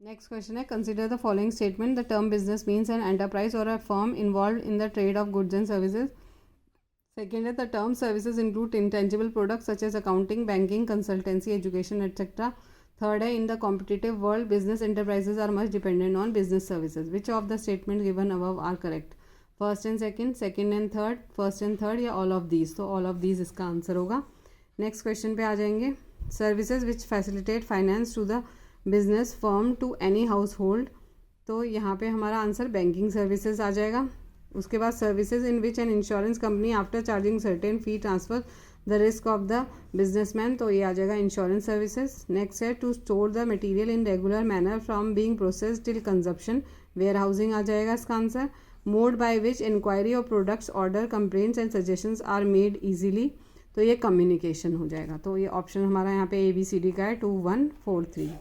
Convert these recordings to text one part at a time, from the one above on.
Next question है, consider the following statement, the term business means an enterprise और a firm involve in the trade of goods and services. Second है, the term services include intangible products such as accounting, banking, consultancy, education etcetera. Third है, in the competitive world business enterprises are much dependent on business services. Which of the statement given above are correct? First and second and third, first and third या all of these? तो all of these इसका answer होगा. Next question पे आ जाएंगे. Services which facilitate finance to the business firm to any household. तो यहाँ पे हमारा आंसर बैंकिंग सर्विसेज आ जाएगा. उसके बाद services in which an insurance company after charging certain fee transfer the risk of the businessman. तो ये आ जाएगा इंश्योरेंस सर्विसेज. नेक्स्ट है, to store the material in regular manner from being processed till consumption, warehousing आ जाएगा इसका answer. Mode by which inquiry of products, order, complaints and suggestions are made easily. तो ये communication हो जाएगा. तो ये ऑप्शन हमारा यहाँ पे ABCD का है 2, 1, 4, 3.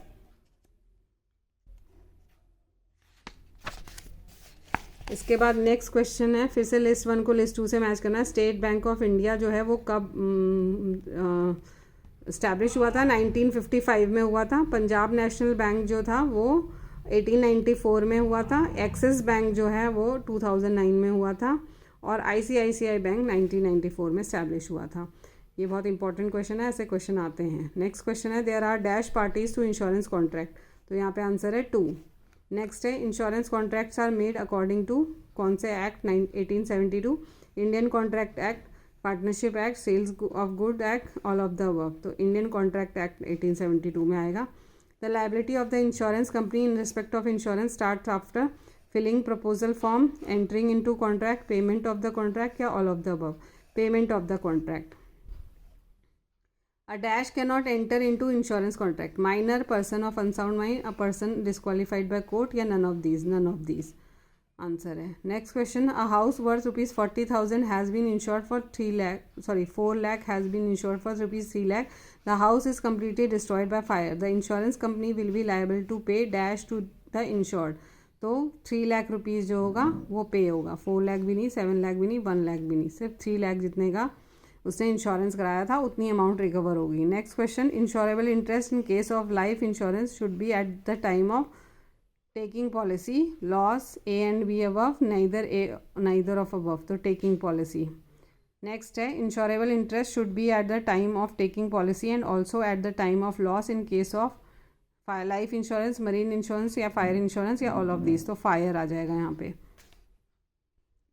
इसके बाद नेक्स्ट क्वेश्चन है, फिर से लिस्ट 1 को लिस्ट 2 से मैच करना है. स्टेट बैंक ऑफ इंडिया जो है वो कब इस्टेब्लिश हुआ था? 1955 में हुआ था. पंजाब नेशनल बैंक जो था वो 1894 में हुआ था. एक्सिस बैंक जो है वो 2009 में हुआ था. और ICICI बैंक 1994 में इस्टेब्लिश हुआ था. ये बहुत इंपॉर्टेंट क्वेश्चन है, ऐसे क्वेश्चन आते हैं. नेक्स्ट क्वेश्चन है, there are dash parties to insurance contract. तो यहाँ पे आंसर है 2. नेक्स्ट है, insurance contracts are made according to कौन से एक्ट? 1872, Indian contract act, partnership act, sales of good act, all of the above. तो इंडियन कॉन्ट्रैक्ट एक्ट 1872 में आएगा. The liability of the insurance company in respect of insurance start after filling proposal form, entering into contract, payment of the contract या all of the above? Payment of the contract. A dash cannot enter into insurance contract. Minor, person of unsound mind, a person disqualified by court या none of these? None of these answer है. Next question, a house worth ₹40,000 has been insured for 4 lakh has been insured for ₹3 lakh. The house is completely destroyed by fire. The insurance company will be liable to pay dash to the insured. तो 3 lakh rupees जो होगा वो पे होगा. 4 लाख भी नहीं, 7 लाख भी नहीं, 1 लाख भी नहीं, सिर्फ 3 लाख जितने का उसने इंश्योरेंस कराया था उतनी अमाउंट रिकवर होगी. Next question, insurable interest in case of life insurance should be at the time of taking policy, loss, A and B above, neither of above. तो टेकिंग पॉलिसी. नेक्स्ट है, insurable interest should be at the time of taking policy and also at the time of loss in case of life insurance, marine insurance या fire insurance या all of these. तो fire आ जाएगा यहाँ पे.